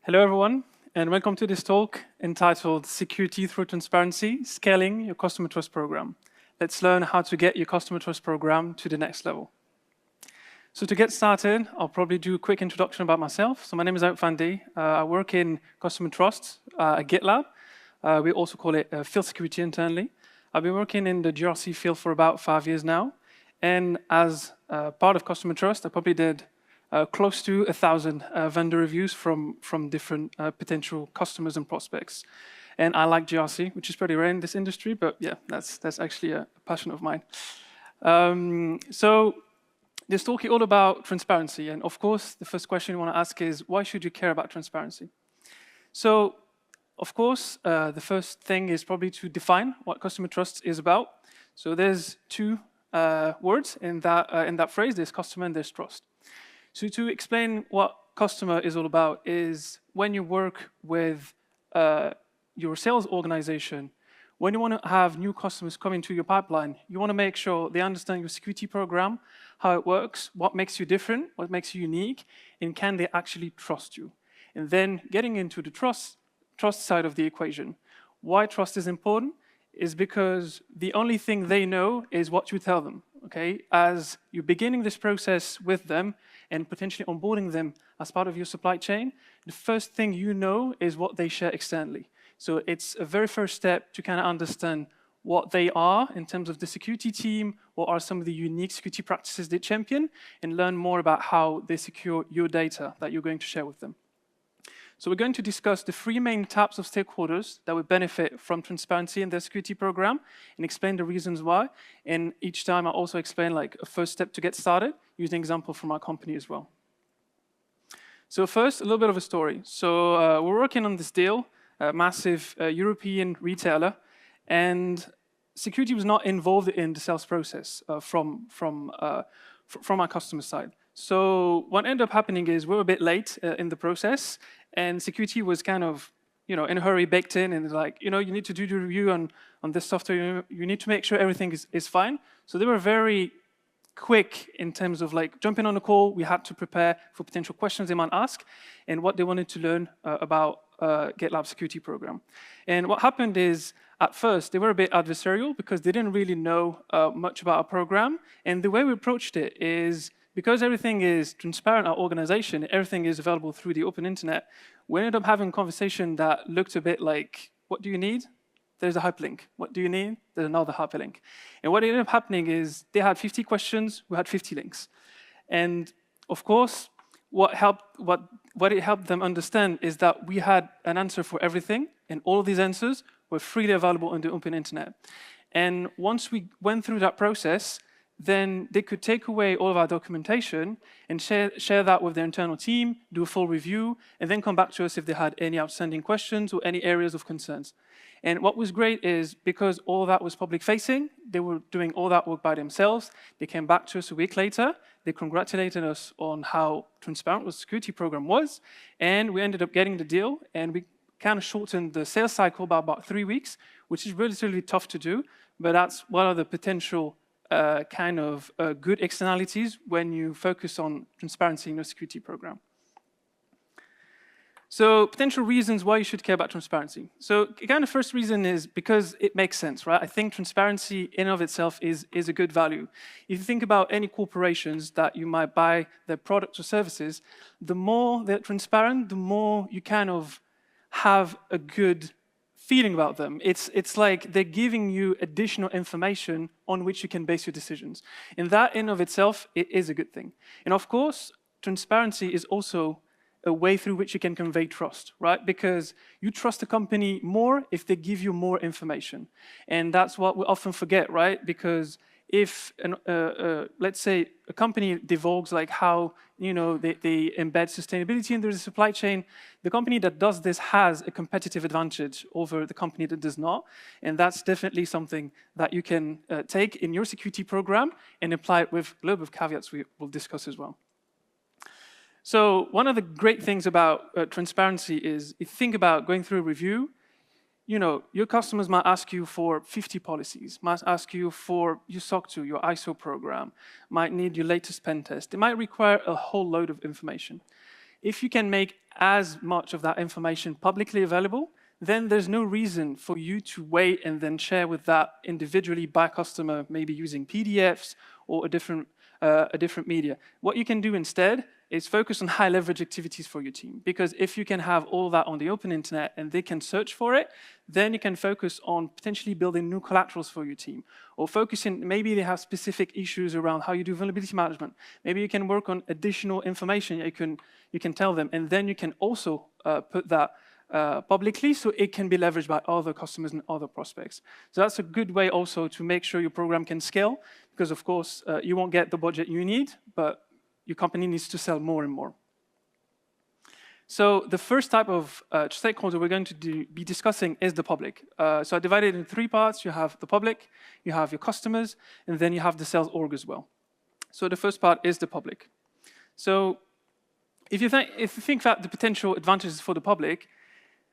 Hello, everyone, and welcome to this talk entitled Security Through Transparency, Scaling Your Customer Trust Program. Let's learn how to get your customer trust program to the next level. So to get started, I'll probably do a quick introduction about myself. So my name is Ayoub Fandi. I work in customer trust at GitLab. We also call it field security internally. I've been working in the GRC field for about 5 years now. And as part of customer trust, I probably did close to 1,000 vendor reviews from different potential customers and prospects. And I like GRC, which is pretty rare in this industry, but yeah, that's actually a passion of mine. So this talk is all about transparency. And of course, the first question you want to ask is, why should you care about transparency? So, of course, the first thing is probably to define what customer trust is about. So there's two words in that phrase. There's customer and there's trust. So to explain what customer is all about is when you work with your sales organization, when you want to have new customers come into your pipeline, you want to make sure they understand your security program, how it works, what makes you different, what makes you unique, and can they actually trust you? And then getting into the trust side of the equation. Why trust is important is because the only thing they know is what you tell them. Okay, as you're beginning this process with them and potentially onboarding them as part of your supply chain, the first thing you know is what they share externally. So it's a very first step to kind of understand what they are in terms of the security team, what are some of the unique security practices they champion, and learn more about how they secure your data that you're going to share with them. So we're going to discuss the three main types of stakeholders that would benefit from transparency in their security program and explain the reasons why. And each time I also explain like a first step to get started using an example from our company as well. So first, a little bit of a story. So we're working on this deal, a massive European retailer, and security was not involved in the sales process from our customer side. So what ended up happening is we were a bit late in the process, and security was kind of, in a hurry, baked in, and like, you need to do the review on this software. You need to make sure everything is fine. So they were very quick in terms of like jumping on a call. We had to prepare for potential questions they might ask and what they wanted to learn about GitLab security program. And what happened is, at first, they were a bit adversarial because they didn't really know much about our program. And the way we approached it is, because everything is transparent, our organization, everything is available through the open internet, we ended up having a conversation that looked a bit like, what do you need? There's a hyperlink. What do you need? There's another hyperlink. And what ended up happening is they had 50 questions, we had 50 links. And of course, what it helped them understand is that we had an answer for everything, and all of these answers were freely available on the open internet. And once we went through that process, then they could take away all of our documentation and share that with their internal team, do a full review, and then come back to us if they had any outstanding questions or any areas of concerns. And what was great is, because all that was public-facing, they were doing all that work by themselves. They came back to us a week later. They congratulated us on how transparent the security program was, and we ended up getting the deal, and we kind of shortened the sales cycle by about 3 weeks, which is relatively tough to do, but that's one of the potential good externalities when you focus on transparency in your security program. So potential reasons why you should care about transparency. So kind of first reason is because it makes sense, right? I think transparency in and of itself is a good value. If you think about any corporations that you might buy their products or services, the more they're transparent, the more you kind of have a good feeling about them. It's like they're giving you additional information on which you can base your decisions. And that in of itself, it is a good thing. And of course, transparency is also a way through which you can convey trust, right? Because you trust a company more if they give you more information. And that's what we often forget, right? Because if, let's say, a company divulges like how they embed sustainability in their supply chain, the company that does this has a competitive advantage over the company that does not. And that's definitely something that you can take in your security program and apply it with a little bit of caveats we will discuss as well. So one of the great things about transparency is, if you think about going through a review, your customers might ask you for 50 policies, might ask you for your SOC 2, your ISO program, might need your latest pen test. They might require a whole load of information. if you can make as much of that information publicly available, then there's no reason for you to wait and then share with that individually by customer, maybe using PDFs or a different media. What you can do instead is focus on high leverage activities for your team. Because if you can have all that on the open internet and they can search for it, then you can focus on potentially building new collaterals for your team. Or focusing, maybe they have specific issues around how you do vulnerability management. Maybe you can work on additional information you can tell them, and then you can also put that publicly so it can be leveraged by other customers and other prospects. So that's a good way also to make sure your program can scale, because of course you won't get the budget you need, but your company needs to sell more and more. So the first type of stakeholder we're going to be discussing is the public. So I divided it in 3 parts. You have the public, you have your customers, and then you have the sales org as well. So the first part is the public. So if you think about the potential advantages for the public,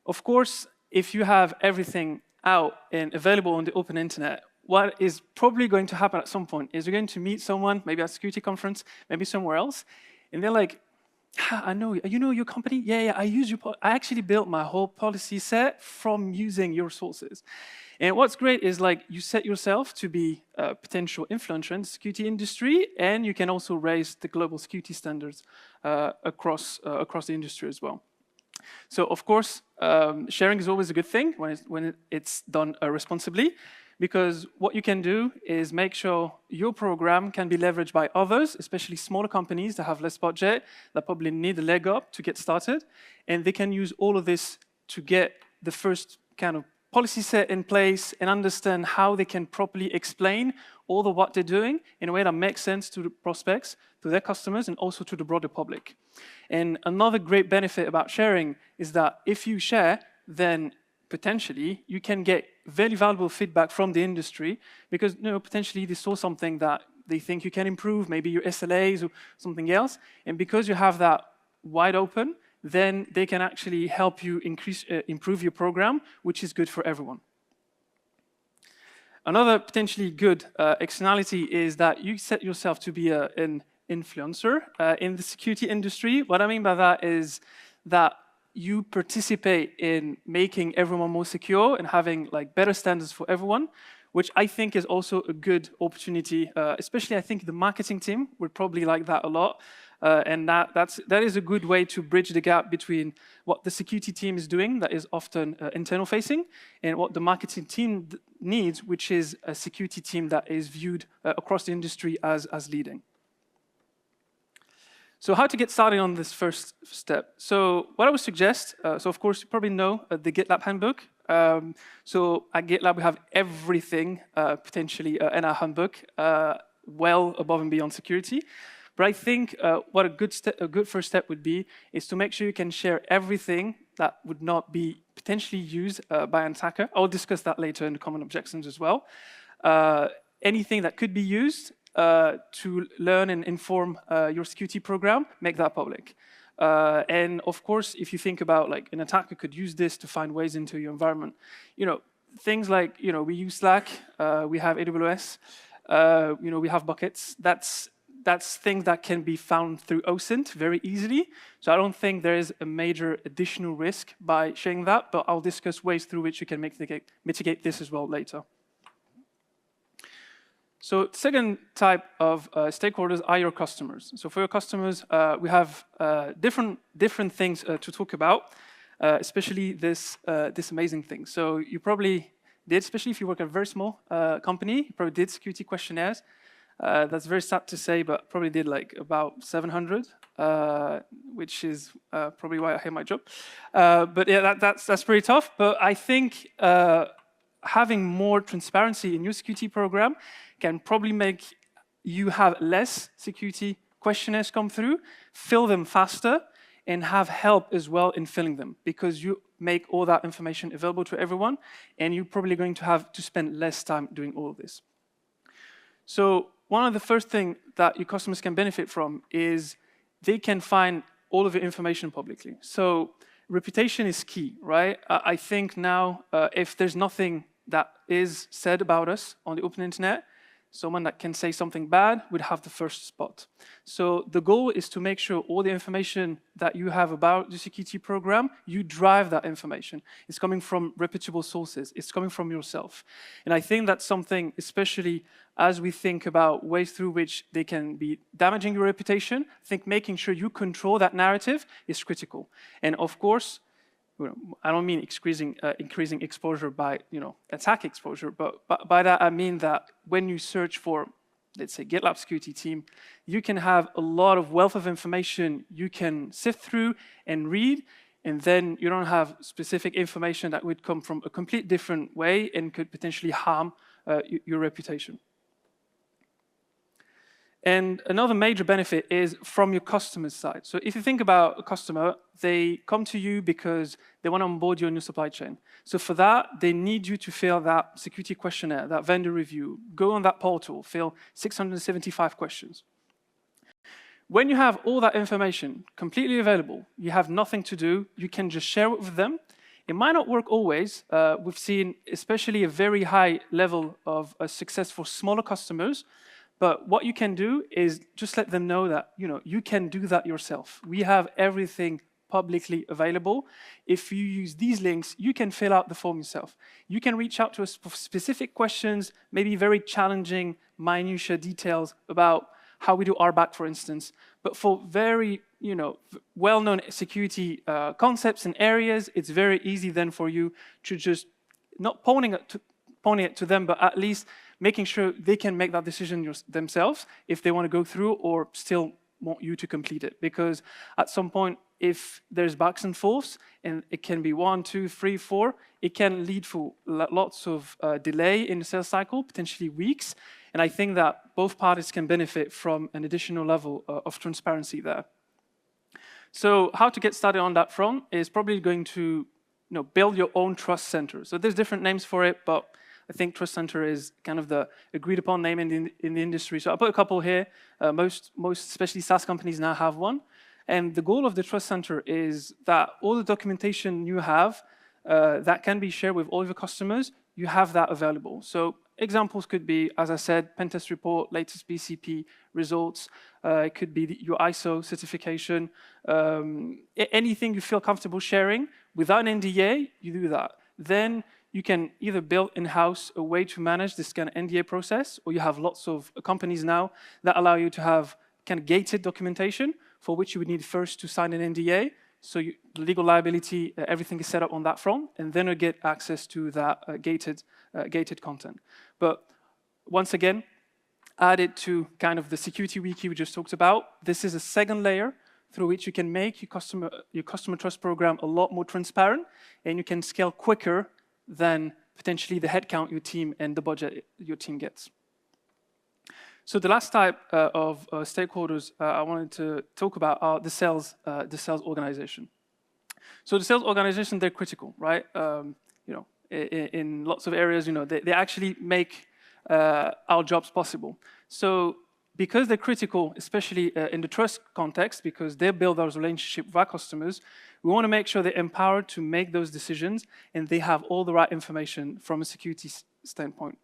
of course, if you have everything out and available on the open internet, what is probably going to happen at some point is you're going to meet someone, maybe at a security conference, maybe somewhere else, and they're like, I know you know your company? Yeah, I actually built my whole policy set from using your sources. And what's great is like you set yourself to be a potential influencer in the security industry, and you can also raise the global security standards across the industry as well. So of course, sharing is always a good thing when it's done responsibly, because what you can do is make sure your program can be leveraged by others, especially smaller companies that have less budget, that probably need a leg up to get started, and they can use all of this to get the first kind of policy set in place and understand how they can properly explain all of what they're doing in a way that makes sense to the prospects, to their customers, and also to the broader public. And another great benefit about sharing is that if you share, then potentially you can get very valuable feedback from the industry, because potentially they saw something that they think you can improve, maybe your SLAs or something else, and because you have that wide open, then they can actually help you improve your program, which is good for everyone. Another potentially good externality is that you set yourself to be an influencer in the security industry. What I mean by that is that you participate in making everyone more secure and having like better standards for everyone, which I think is also a good opportunity. Especially, I think the marketing team would probably like that a lot. And that is a good way to bridge the gap between what the security team is doing, that is often internal facing, and what the marketing team needs, which is a security team that is viewed across the industry as leading. So how to get started on this first step? So what I would suggest, so of course you probably know the GitLab handbook. So at GitLab we have everything potentially in our handbook, well above and beyond security. But I think what a good first step would be is to make sure you can share everything that would not be potentially used by an attacker. I'll discuss that later in the common objections as well. Anything that could be used to learn and inform your security program, make that public. And of course, if you think about like an attacker could use this to find ways into your environment, things like we use Slack, we have AWS, we have buckets. That's things that can be found through OSINT very easily. So I don't think there is a major additional risk by sharing that, but I'll discuss ways through which you can mitigate this as well later. So the second type of stakeholders are your customers. So for your customers, we have different things to talk about, especially this amazing thing. So you probably did, especially if you work at a very small company, you probably did security questionnaires. That's very sad to say, but probably did like about 700, which is probably why I hate my job. But yeah, that's pretty tough. But I think having more transparency in your security program can probably make you have less security questionnaires come through, fill them faster, and have help as well in filling them, because you make all that information available to everyone, and you're probably going to have to spend less time doing all of this. So one of the first things that your customers can benefit from is they can find all of your information publicly. So reputation is key, right? I think now if there's nothing that is said about us on the open internet, Someone that can say something bad would have the first spot. So the goal is to make sure all the information that you have about the security program, you drive that information. It's coming from reputable sources. It's coming from yourself. And I think that's something, especially as we think about ways through which they can be damaging your reputation, I think making sure you control that narrative is critical. And of course, I don't mean increasing exposure by attack exposure, but by that I mean that when you search for, let's say, GitLab security team, you can have a lot of wealth of information you can sift through and read, and then you don't have specific information that would come from a complete different way and could potentially harm your reputation. And another major benefit is from your customer's side. So if you think about a customer, they come to you because they want to onboard you on your supply chain. So for that, they need you to fill that security questionnaire, that vendor review, go on that portal, fill 675 questions. When you have all that information completely available, you have nothing to do, you can just share it with them. It might not work always. We've seen especially a very high level of success for smaller customers. But what you can do is just let them know that you can do that yourself. We have everything publicly available. If you use these links, you can fill out the form yourself. You can reach out to us for specific questions, maybe very challenging, minutiae details about how we do RBAC, for instance. But for very well-known security concepts and areas, it's very easy then for you to just not pointing it to them, but at least making sure they can make that decision themselves if they want to go through or still want you to complete it. Because at some point, if there's backs and forths, and it can be 1, 2, 3, 4, it can lead to lots of delay in the sales cycle, potentially weeks. And I think that both parties can benefit from an additional level of transparency there. So how to get started on that front is probably going to build your own trust center. So there's different names for it, but I think Trust Center is kind of the agreed upon name in the industry. So I put a couple here. Most especially SaaS companies now have one. And the goal of the Trust Center is that all the documentation you have that can be shared with all of your customers, you have that available. So examples could be, as I said, pen test report, latest BCP results. It could be your ISO certification. Anything you feel comfortable sharing without an NDA, you do that. Then you can either build in-house a way to manage this kind of NDA process, or you have lots of companies now that allow you to have kind of gated documentation for which you would need first to sign an NDA. So the legal liability, everything is set up on that front, and then you get access to that gated content. But once again, added to kind of the security wiki we just talked about, this is a second layer through which you can make your customer trust program a lot more transparent, and you can scale quicker than potentially the headcount your team and the budget your team gets. So the last type of stakeholders I wanted to talk about are the sales organization. So the sales organization, they're critical, right? In lots of areas, they actually make our jobs possible. So because they're critical, especially in the trust context, because they build those relationships with our customers, we want to make sure they're empowered to make those decisions and they have all the right information from a security standpoint.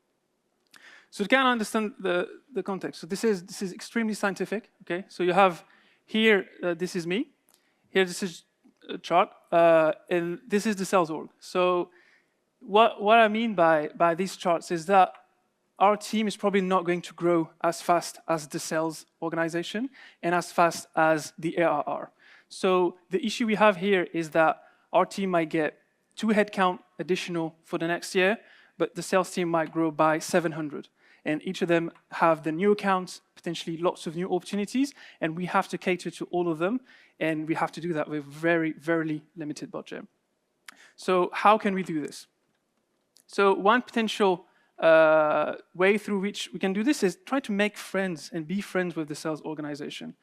So to kind of understand the context, so this is extremely scientific, okay? So you have here, this is me. Here, this is a chart, and this is the sales org. So what I mean by these charts is that our team is probably not going to grow as fast as the sales organization and as fast as the ARR. So the issue we have here is that our team might get 2 headcount additional for the next year, but the sales team might grow by 700. And each of them have the new accounts, potentially lots of new opportunities, and we have to cater to all of them, and we have to do that with very, very limited budget. So how can we do this? So one potential way through which we can do this is try to make friends and be friends with the sales organization.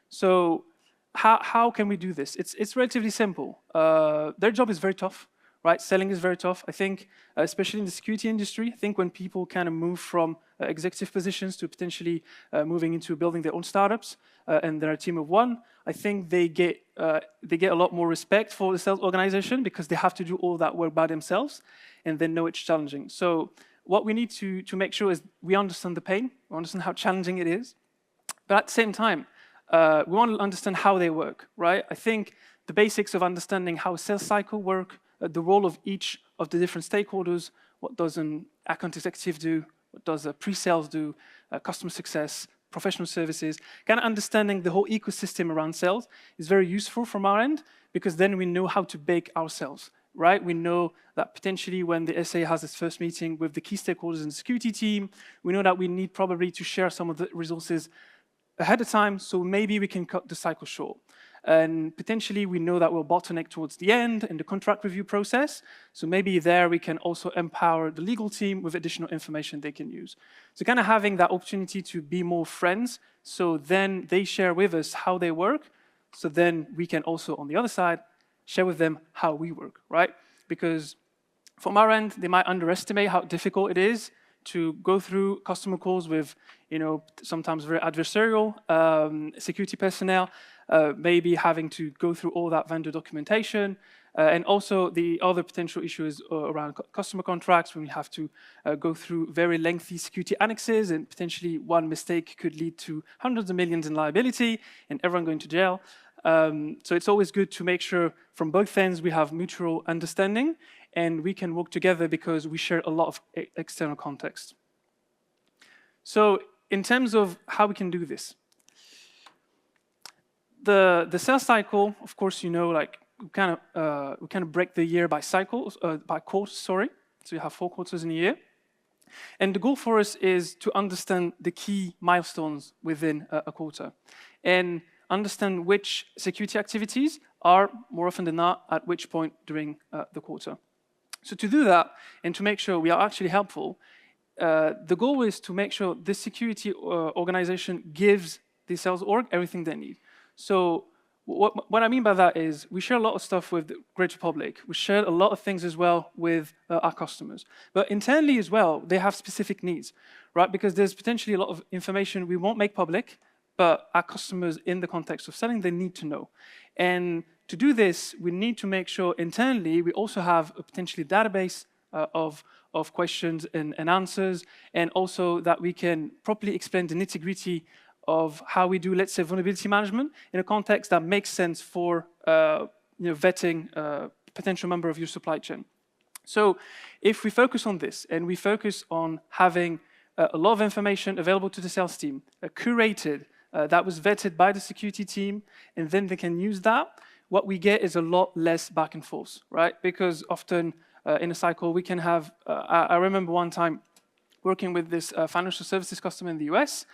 So how can we do this? It's relatively simple. Their job is very tough, right? Selling is very tough. I think, especially in the security industry, I think when people kind of move from executive positions to potentially moving into building their own startups, and they're a team of one, I think they get a lot more respect for the sales organization because they have to do all that work by themselves, and they know it's challenging. So what we need to make sure is we understand the pain, we understand how challenging it is, but at the same time, we want to understand how they work, right? I think the basics of understanding how a sales cycle work, the role of each of the different stakeholders, what does an account executive do, what does a pre-sales do, customer success, professional services, kind of understanding the whole ecosystem around sales is very useful from our end, because then we know how to bake ourselves, right? We know that potentially when the SA has its first meeting with the key stakeholders in the security team, we know that we need probably to share some of the resources ahead of time, so maybe we can cut the cycle short. And potentially we know that we'll bottleneck towards the end in the contract review process, so maybe there we can also empower the legal team with additional information they can use. So kind of having that opportunity to be more friends, so then they share with us how they work, so then we can also, on the other side, share with them how we work, right? Because from our end, they might underestimate how difficult it is to go through customer calls with, sometimes very adversarial security personnel, maybe having to go through all that vendor documentation, and also the other potential issues around customer contracts when we have to go through very lengthy security annexes, and potentially one mistake could lead to hundreds of millions in liability and everyone going to jail. So it's always good to make sure from both ends we have mutual understanding and we can work together because we share a lot of external context. So in terms of how we can do this, the sales cycle, of course, like we kind of break the year by cycles, by quarters, sorry. So you have 4 quarters in a year. And the goal for us is to understand the key milestones within a quarter and understand which security activities are, more often than not, at which point during the quarter. So to do that, and to make sure we are actually helpful, the goal is to make sure the security organization gives the sales org everything they need. So what I mean by that is we share a lot of stuff with the greater public. We share a lot of things as well with our customers. But internally as well, they have specific needs, right? Because there's potentially a lot of information we won't make public, but our customers in the context of selling, they need to know. And to do this, we need to make sure internally we also have a potentially database of questions and answers, and also that we can properly explain the nitty-gritty of how we do, let's say, vulnerability management in a context that makes sense for vetting a potential member of your supply chain. So if we focus on this and we focus on having a lot of information available to the sales team, curated, that was vetted by the security team, and then they can use that, what we get is a lot less back and forth, right? Because often in a cycle we can have, I remember one time working with this financial services customer in the US,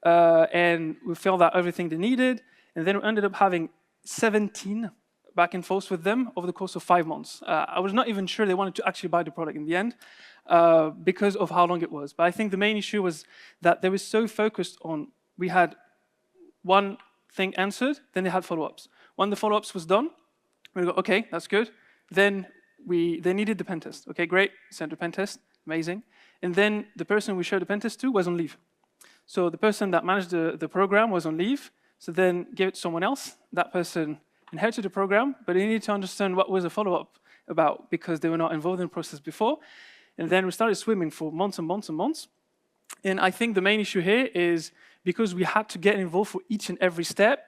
and we filled out everything they needed, and then we ended up having 17 back and forth with them over the course of 5 months. I was not even sure they wanted to actually buy the product in the end because of how long it was. But I think the main issue was that they were so focused on, we had one thing answered, then they had follow-ups. When the follow-ups was done, we go, okay, that's good. Then they needed the pen test. Okay, great, sent the pen test, amazing. And then the person we showed the pen test to was on leave. So the person that managed the program was on leave, so then gave it to someone else. That person inherited the program, but they needed to understand what was a follow-up about because they were not involved in the process before. And then we started swimming for months and months and months. And I think the main issue here is because we had to get involved for each and every step,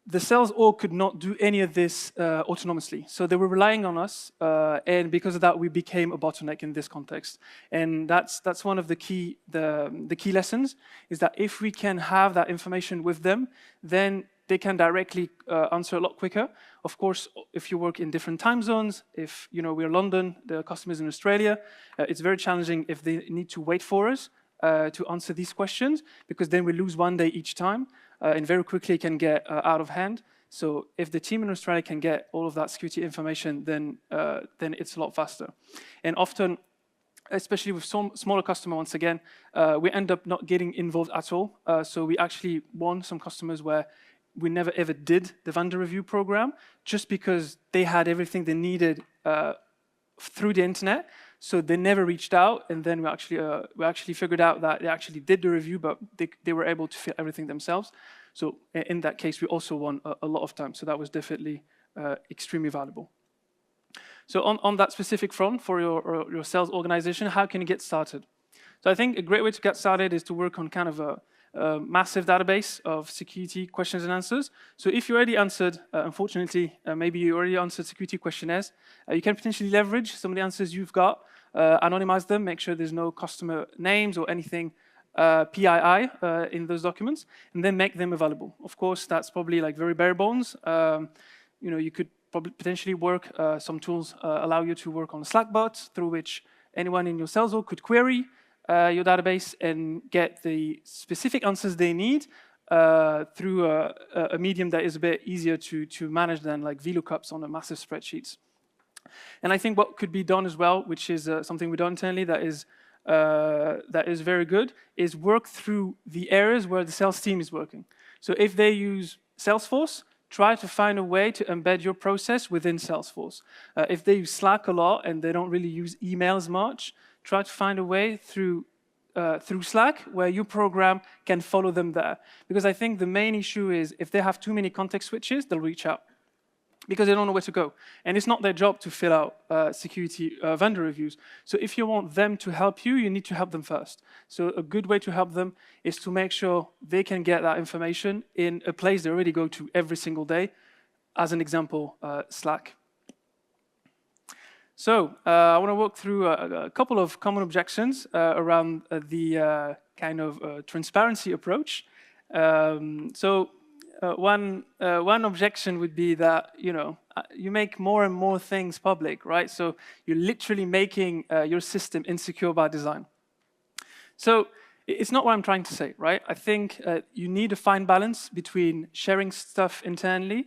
the sales org could not do any of this autonomously. So they were relying on us, and because of that, we became a bottleneck in this context. And that's one of the key lessons, is that if we can have that information with them, then they can directly answer a lot quicker. Of course, if you work in different time zones, if we're London, the customers in Australia, it's very challenging if they need to wait for us to answer these questions, because then we lose one day each time. And very quickly it can get out of hand. So if the team in Australia can get all of that security information, then it's a lot faster. And often, especially with some smaller customers, once again, we end up not getting involved at all. So we actually won some customers where we never ever did the vendor review program, just because they had everything they needed through the internet. So they never reached out, and then we actually figured out that they actually did the review, but they were able to fill everything themselves. So in that case, we also won a lot of time. So that was definitely extremely valuable. So on that specific front for your sales organization, how can you get started? So I think a great way to get started is to work on kind of a massive database of security questions and answers. So if you already answered, unfortunately, maybe you already answered security questionnaires, you can potentially leverage some of the answers you've got, anonymize them, make sure there's no customer names or anything PII in those documents, and then make them available. Of course, that's probably like very bare bones. You could probably potentially work, some tools allow you to work on Slack bots through which anyone in your sales org could query your database and get the specific answers they need through a medium that is a bit easier to manage than like VLOOKUPs on a massive spreadsheets. And I think what could be done as well, which is something we've done internally that is very good, is work through the areas where the sales team is working. So if they use Salesforce, try to find a way to embed your process within Salesforce. If they use Slack a lot and they don't really use emails much, try to find a way through Slack where your program can follow them there. Because I think the main issue is if they have too many context switches, they'll reach out because they don't know where to go. And it's not their job to fill out security vendor reviews. So if you want them to help you, you need to help them first. So a good way to help them is to make sure they can get that information in a place they already go to every single day. As an example, Slack. So I want to walk through a couple of common objections around the kind of transparency approach. One objection would be that you make more and more things public, right? So you're literally making your system insecure by design. So it's not what I'm trying to say, right? I think you need a fine balance between sharing stuff externally,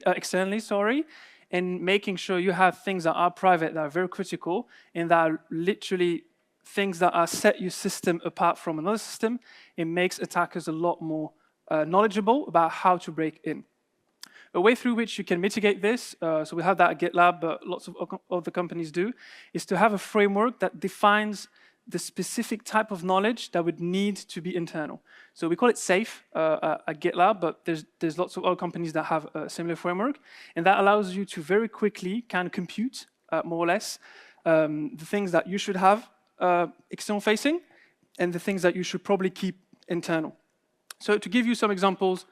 and making sure you have things that are private, that are very critical, and that are literally things that are set your system apart from another system. It makes attackers a lot more knowledgeable about how to break in. A way through which you can mitigate this, so we have that at GitLab, but lots of other companies do, is to have a framework that defines the specific type of knowledge that would need to be internal. So we call it SAFE at GitLab, but there's lots of other companies that have a similar framework, and that allows you to very quickly kind of compute, more or less, the things that you should have external facing, and the things that you should probably keep internal. So to give you some examples,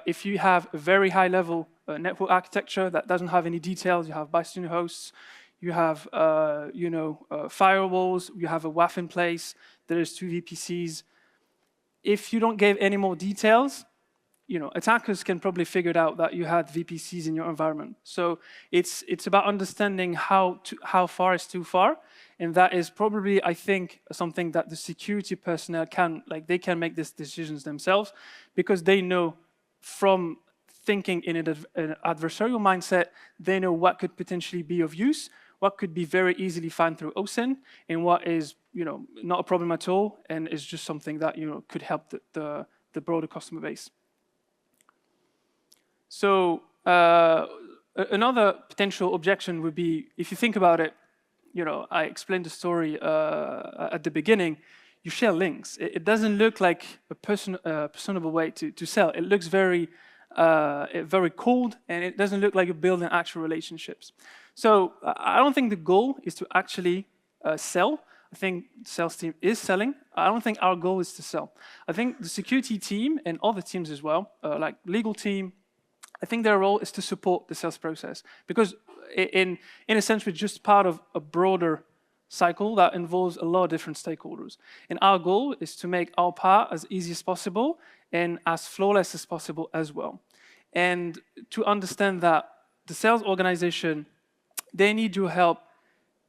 if you have a very high level network architecture that doesn't have any details, you have Bastion hosts, you have firewalls, you have a WAF in place, there's 2 VPCs. If you don't give any more details, attackers can probably figure it out that you had VPCs in your environment. So it's about understanding how far is too far, and that is probably, I think, something that the security personnel they can make these decisions themselves, because they know from thinking in an adversarial mindset, they know what could potentially be of use, what could be very easily found through OSINT, and what is not a problem at all, and is just something that could help the broader customer base. So another potential objection would be, if you think about it, I explained the story at the beginning. You share links. It doesn't look like a personable way to sell. It looks very cold, and it doesn't look like you're building actual relationships. So I don't think the goal is to actually sell. I think the sales team is selling. I don't think our goal is to sell. I think the security team and other teams as well, like legal team, I think their role is to support the sales process, because in a sense, we're just part of a broader cycle that involves a lot of different stakeholders. And our goal is to make our part as easy as possible and as flawless as possible as well. And to understand that the sales organization, they need your help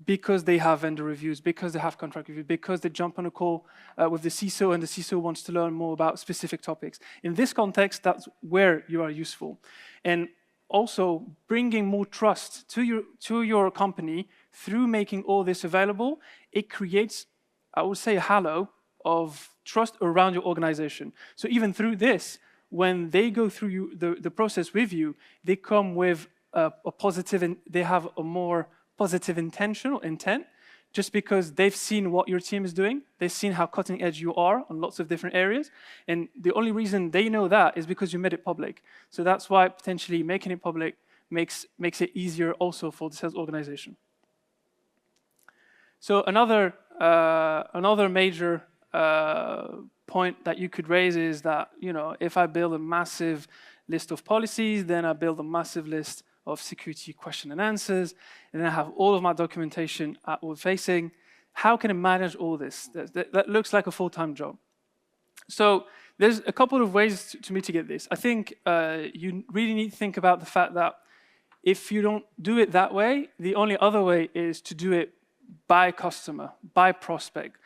because they have vendor reviews, because they have contract reviews, because they jump on a call with the CISO, and the CISO wants to learn more about specific topics. In this context, that's where you are useful. And also bringing more trust to your company through making all this available, it creates, I would say, a halo of trust around your organization. So even through this, when they go through the process with you, they come with a positive, and they have a more positive intent, just because they've seen what your team is doing, they've seen how cutting edge you are on lots of different areas, and the only reason they know that is because you made it public. So that's why potentially making it public makes it easier also for the sales organization. So another major point that you could raise is that, if I build a massive list of policies, then I build a massive list of security question and answers, and then I have all of my documentation outward facing. How can I manage all this? That looks like a full-time job. So there's a couple of ways to mitigate this. I think you really need to think about the fact that if you don't do it that way, the only other way is to do it by customer, by prospect.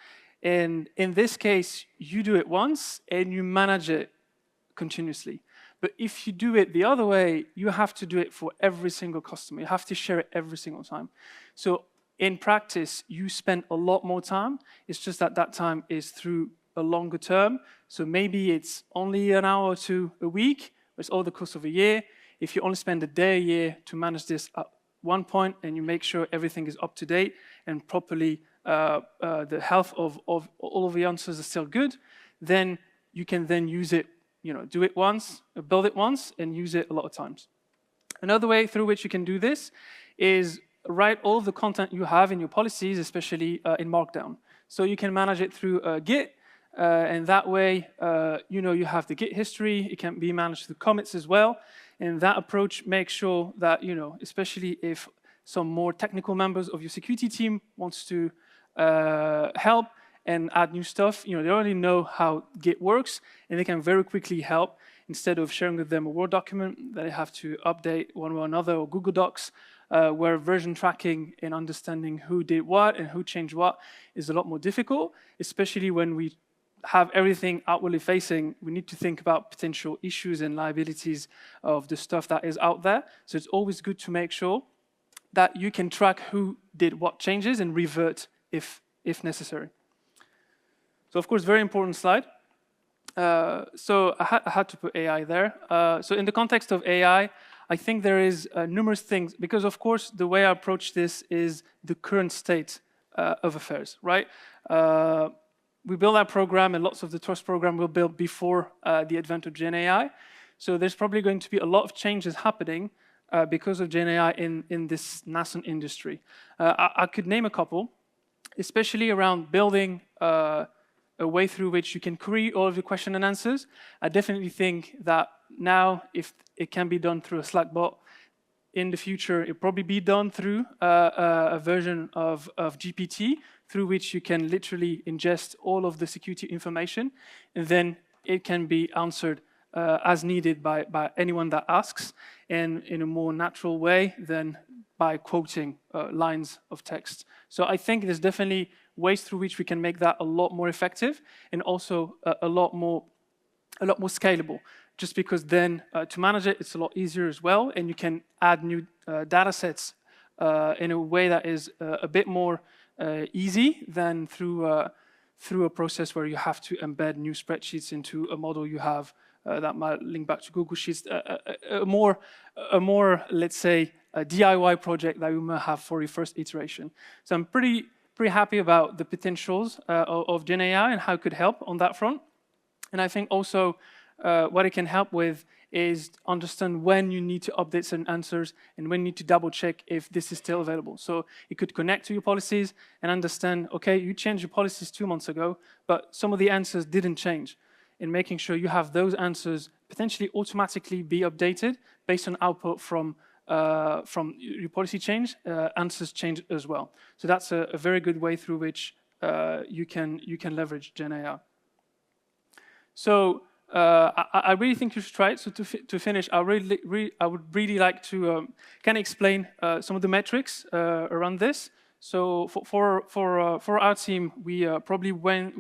And in this case, you do it once and you manage it continuously. But if you do it the other way, you have to do it for every single customer. You have to share it every single time. So in practice, you spend a lot more time. It's just that that time is through a longer term. So maybe it's only an hour or two a week, but it's over the course of a year. If you only spend a day a year to manage this at one point and you make sure everything is up to date and properly the health of all of the answers are still good, then you can then use it, do it once, build it once, and use it a lot of times. Another way through which you can do this is write all of the content you have in your policies, especially in Markdown. So you can manage it through Git, and that way, you have the Git history. It can be managed through commits as well. And that approach makes sure that, especially if some more technical members of your security team wants to help and add new stuff, they already know how Git works, and they can very quickly help instead of sharing with them a Word document that they have to update one way or another, or Google Docs, where version tracking and understanding who did what and who changed what is a lot more difficult, especially when we have everything outwardly facing. We need to think about potential issues and liabilities of the stuff that is out there. So it's always good to make sure that you can track who did what changes and revert if necessary. So of course, very important slide. So I had to put AI there. So in the context of AI, I think there is numerous things, because of course, the way I approach this is the current state of affairs, right? We build our program, and lots of the trust program will build before the advent of Gen AI. So there's probably going to be a lot of changes happening because of Gen AI in this nascent industry. I could name a couple, especially around building a way through which you can query all of the question and answers. I definitely think that now, if it can be done through a Slack bot, in the future, it'll probably be done through a version of GPT, through which you can literally ingest all of the security information, and then it can be answered as needed by anyone that asks, and in a more natural way than by quoting lines of text. So I think there's definitely ways through which we can make that a lot more effective, and also a lot more scalable. Just because then to manage it, it's a lot easier as well, and you can add new data sets in a way that is a bit more easy than through a process where you have to embed new spreadsheets into a model you have that might link back to Google Sheets. A more, let's say, a DIY project that you might have for your first iteration. So I'm pretty happy about the potentials of Gen AI and how it could help on that front. And I think also what it can help with is understand when you need to update certain answers and when you need to double check if this is still available. So it could connect to your policies and understand, okay, you changed your policies 2 months ago, but some of the answers didn't change. And making sure you have those answers potentially automatically be updated based on output from your policy change, answers change as well. So that's a very good way through which you can leverage Gen AI. So I really think you should try it. So to finish, I would really like to kind of explain some of the metrics around this. So for our team, we probably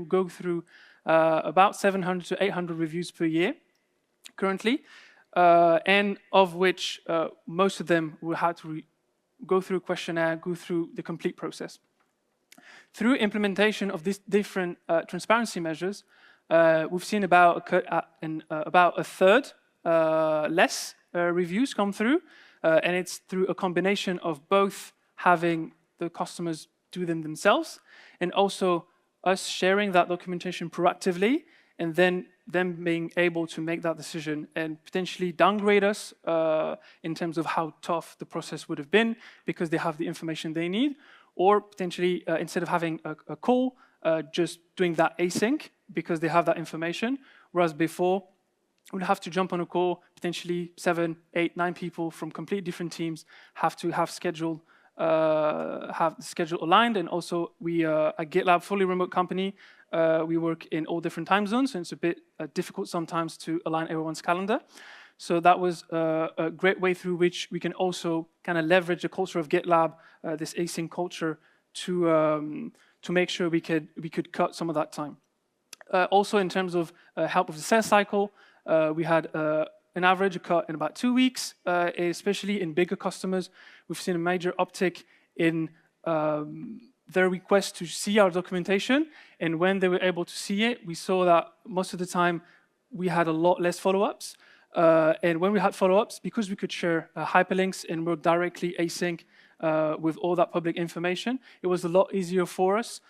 go through about 700 to 800 reviews per year currently, and of which most of them will have to go through a questionnaire, go through the complete process. Through implementation of these different transparency measures, we've seen about a third less reviews come through, and it's through a combination of both having the customers do them themselves and also us sharing that documentation proactively, and then them being able to make that decision and potentially downgrade us in terms of how tough the process would have been because they have the information they need, or potentially instead of having a call, just doing that async because they have that information, whereas before, we'd have to jump on a call, potentially 7, 8, 9 people from completely different teams have to have schedule aligned, and also we at GitLab, fully remote company, we work in all different time zones, and it's a bit difficult sometimes to align everyone's calendar. So that was a great way through which we can also kind of leverage the culture of GitLab, this async culture, to make sure we could cut some of that time. Also, in terms of help with the sales cycle, we had an average cut in about 2 weeks, especially in bigger customers. We've seen a major uptick in their request to see our documentation, and when they were able to see it, we saw that most of the time we had a lot less follow-ups. And when we had follow-ups, because we could share hyperlinks and work directly async with all that public information, it was a lot easier for us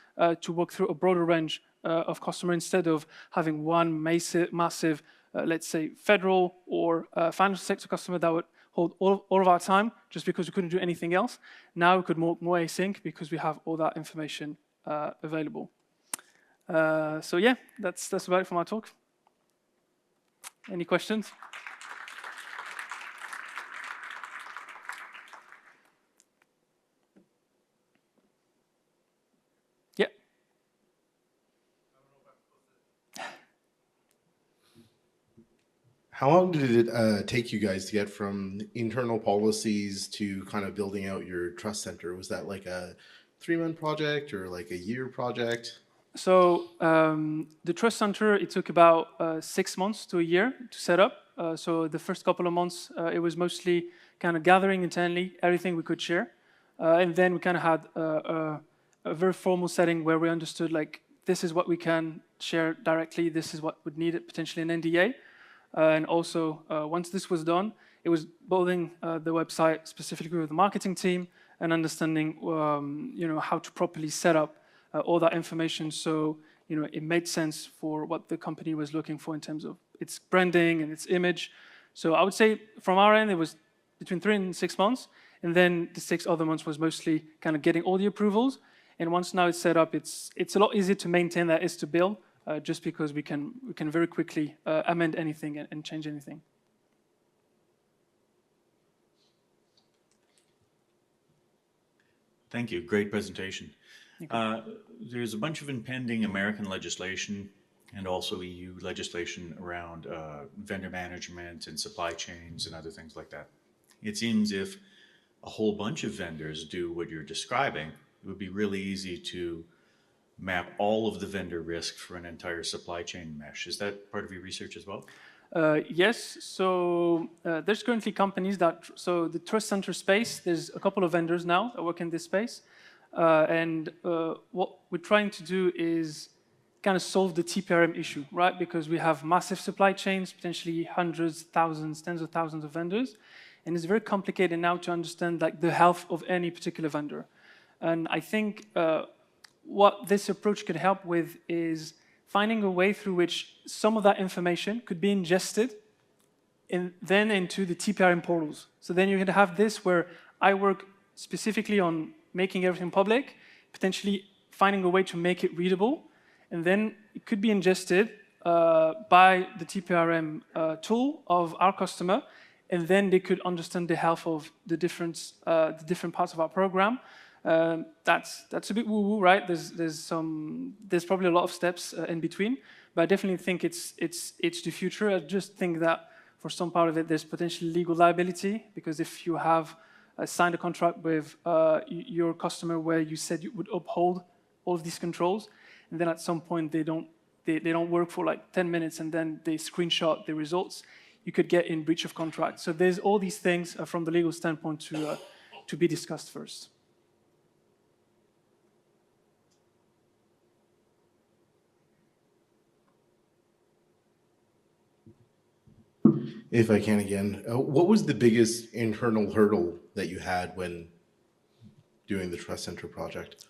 to work through a broader range of customers instead of having one massive, let's say, federal or financial sector customer that would hold all of our time just because we couldn't do anything else. Now we could work more async because we have all that information available. So yeah, that's about it for my talk. Any questions? Yeah. How long did it take you guys to get from internal policies to kind of building out your trust center? Was that like a 3-month project or like a year project? So the trust center, it took about 6 months to a year to set up. So the first couple of months, it was mostly kind of gathering internally everything we could share. And then we kind of had a very formal setting where we understood, like, this is what we can share directly, this is what would need it, potentially an NDA. And also, once this was done, it was building the website specifically with the marketing team and understanding how to properly set up all that information, so it made sense for what the company was looking for in terms of its branding and its image. So I would say from our end, it was between 3 and 6 months, and then the 6 other months was mostly kind of getting all the approvals. And once now it's set up, it's a lot easier to maintain than it is to build, just because we can very quickly amend anything and change anything. Thank you. Great presentation. There's a bunch of impending American legislation and also EU legislation around vendor management and supply chains and other things like that. It seems if a whole bunch of vendors do what you're describing, it would be really easy to map all of the vendor risk for an entire supply chain mesh. Is that part of your research as well? Yes, so there's currently companies so the trust center space, there's a couple of vendors now that work in this space. And what we're trying to do is kind of solve the TPRM issue, right? Because we have massive supply chains, potentially hundreds, thousands, tens of thousands of vendors. And it's very complicated now to understand like the health of any particular vendor. And I think what this approach could help with is finding a way through which some of that information could be ingested then into the TPRM portals. So then you're going to have this where I work specifically on making everything public, potentially finding a way to make it readable, and then it could be ingested by the TPRM tool of our customer, and then they could understand the health of the different parts of our program. That's a bit woo-woo, right? There's probably a lot of steps in between, but I definitely think it's the future. I just think that for some part of it, there's potentially legal liability, because if you have signed a contract with your customer where you said you would uphold all of these controls, and then at some point they don't work for like 10 minutes, and then they screenshot the results, you could get in breach of contract. So there's all these things from the legal standpoint to be discussed first. If I can again, what was the biggest internal hurdle that you had when doing the Trust Center project?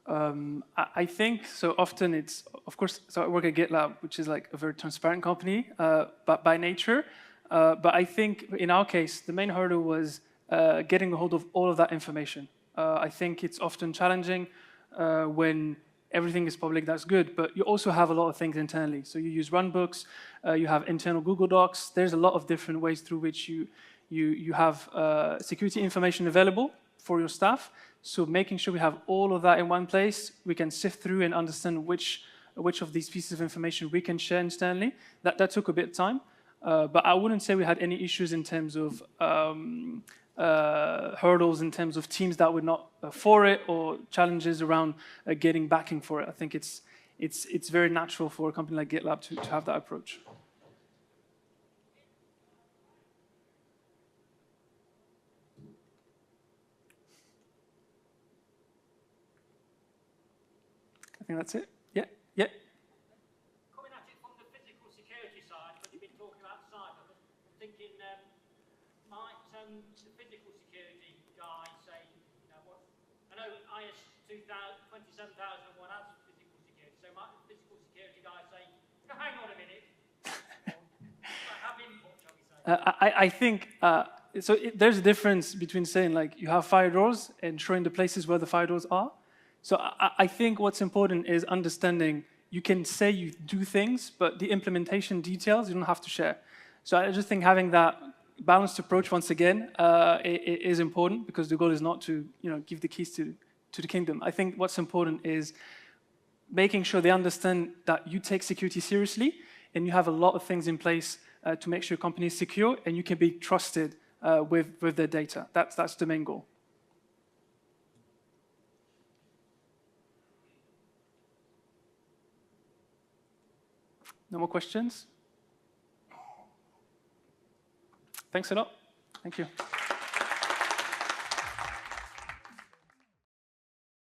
I think so often it's, of course, so I work at GitLab, which is like a very transparent company, but by nature. But I think in our case, the main hurdle was getting a hold of all of that information. I think it's often challenging when everything is public, that's good, but you also have a lot of things internally. So you use runbooks, you have internal Google Docs. There's a lot of different ways through which you have security information available for your staff. So making sure we have all of that in one place, we can sift through and understand which of these pieces of information we can share externally. That took a bit of time, but I wouldn't say we had any issues in terms of hurdles in terms of teams that were not for it or challenges around getting backing for it. I think it's very natural for a company like GitLab to have that approach. I think that's it. Yeah, yeah. Coming at it from the physical security side, but you've been talking about cyber. I'm thinking, might the physical security guy say, you know, what? I know IS 27001 has physical security, so might the physical security guy say, no, hang on a minute, have input, shall we say? I think there's a difference between saying like you have fire doors and showing the places where the fire doors are. So I think what's important is understanding you can say you do things, but the implementation details you don't have to share. So I just think having that balanced approach once again is important because the goal is not to give the keys to the kingdom. I think what's important is making sure they understand that you take security seriously and you have a lot of things in place to make sure your company is secure and you can be trusted with their data. That's the main goal. No more questions? Thanks a lot. Thank you.